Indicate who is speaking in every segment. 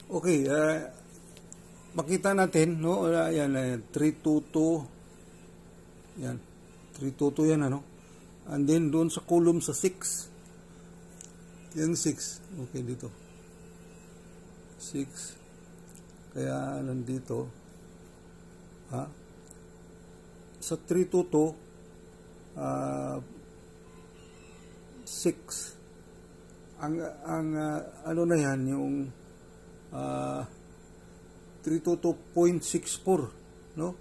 Speaker 1: Okay, makita natin, no? Ayan, 322. Yan. 322 yan, ano? And then, doon sa column sa 6. Yung 6. Okay, dito. 6. Kaya, nandito. Sa 322, 6. Ang ano na yan, yung 322.64, no?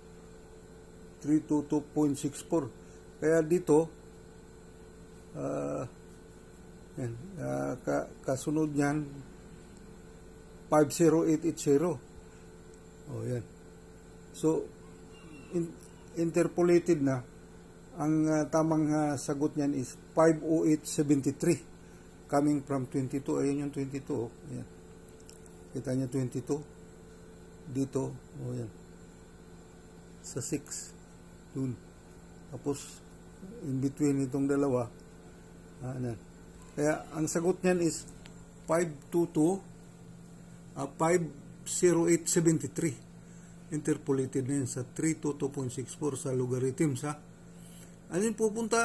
Speaker 1: 322.64. Kaya dito, yan, kasunod niyan, 50880. Oh, yan. So, interpolated na. Ang tamang sagot niyan is 50873. Coming from 22. Ayan yung 22. Oh. Ayan. Kita niya 22. Dito. Oh, yan. Sa 6. Dun. Tapos, in between itong dalawa. Ayan. Kaya, ang sagot niyan is 50873. Interpolated na yun sa 322.64 sa logarithms, ha. Ano yun, pupunta,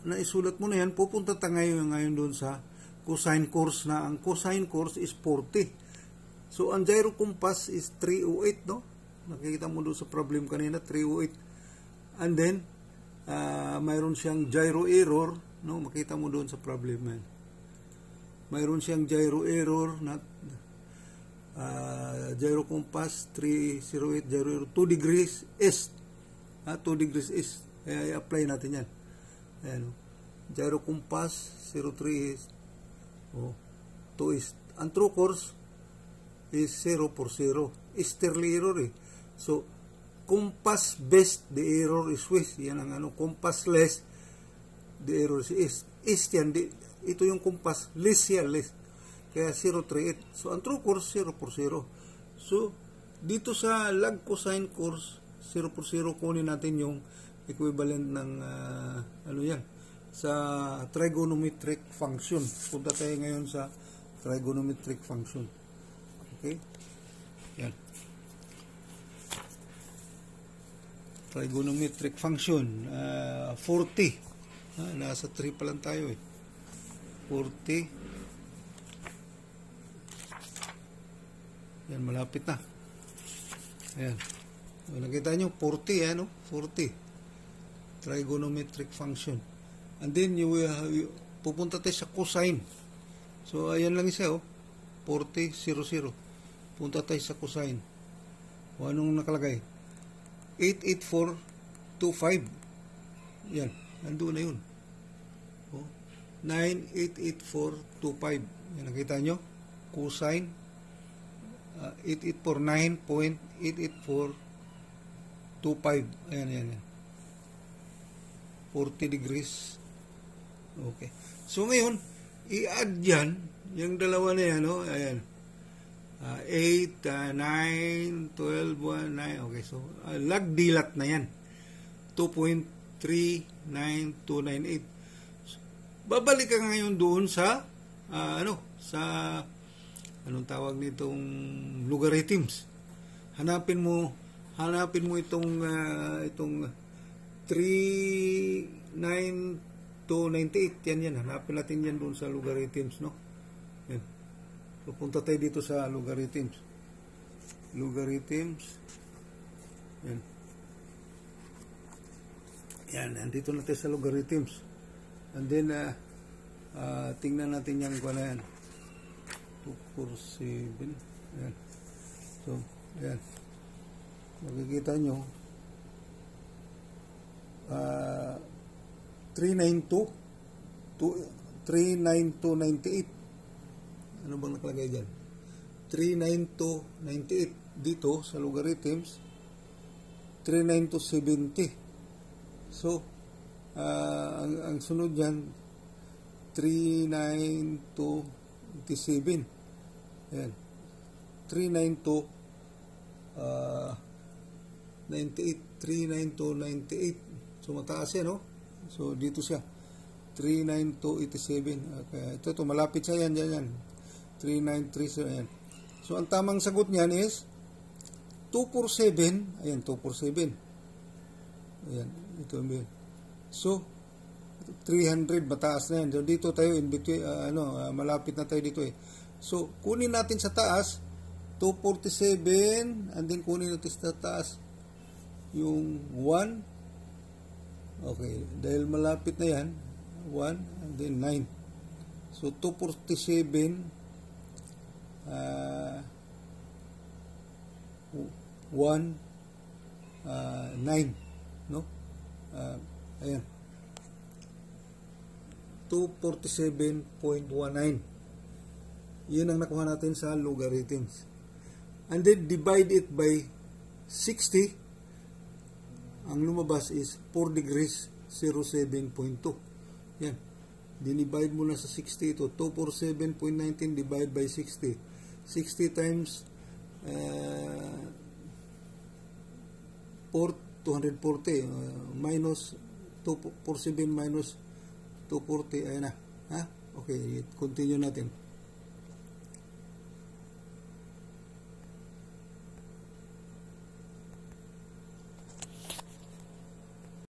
Speaker 1: naisulat mo na yan, pupunta tayo ngayon doon sa cosine course na ang cosine course is 40. So, ang gyro compass is 308, no? Nakikita mo doon sa problem kanina, 308. And then, mayroon siyang gyro error, no? Makita mo doon sa problem yan. Mayroon siyang gyro error na gyro compass 308, gyro error 2 degrees east. 2 degrees east. Kaya i-apply natin yan. Ayan, gyro compass 03 east. 2 east. Ang true course is 0 for 0. Easterly error eh. So, compass best, the error is west. Yan ang compass less, the error is east. East yan. Ito yung compass. Less yan, less. Kaya 038. So, ang true course, 0 for 0. So, dito sa log cosine course, 0 for 0, kunin natin yung equivalent ng, yan, sa trigonometric function. Punta tayo ngayon sa trigonometric function. Okay? Yan. Trigonometric function. 40. Nasa 3 pa lang tayo eh. 40. Yan, malapit na. Ayan. Nakita nyo, 40, ano? 40. Trigonometric function. And then, pupunta tayo sa cosine. So, ayan lang isa, 40, 0, 0. Punta tayo sa cosine. O, anong nakalagay? 88425. Yan, nandun na yun. 9,88425. Yan, nakita nyo? Cosine. 8849.88425. Ayan, ayan, ayan. 40 degrees. Okay. So, ngayon, i-add yan, yung dalawa na yan, ayan. 8, 9, 12, 1, 9. Okay, so, lag-dilat na yan. 2.39298. Babalik ka ngayon doon sa, anong tawag nitong logarithms. Hanapin mo itong 39298. Yan. Hanapin natin yan doon sa logarithms, no? Yan. So, punta tayo dito sa logarithms. Logarithms. Yan. Yan. Nandito na tayo sa logarithms. And then, tingnan natin yan kung ano yan. 247. Yan. So, yan. Makikita nyo. 39298. Ano bang nakalagay dyan? 39298 dito sa logarithms. 39270. So, ang sunod dyan 39287. Ayan. 39298. So, mataas yan, no? So, dito siya. 39287. Okay. Ito, malapit siya yan. 393. So, yan. So, So, ang tamang sagot niyan is 247. Ayan, 247. Ayan, ito yun. So, 300, mataas na yan. So, dito tayo, in between, malapit na tayo dito eh. So, kunin natin sa taas, 247, and then kunin natin sa taas, yung 1. Okay, dahil malapit na yan, 1, and then 9. So, 247, 1, 9, no? Ayan. 247.19. Yun ang nakuha natin sa logarithms. And then, divide it by 60. Ang lumabas is 4 degrees 07.2. Yan. Dinivide mo na sa 60 ito. 247.19 divide by 60. 60 times 240 minus 247 minus 240. Ayan na. Ha? Okay, continue natin.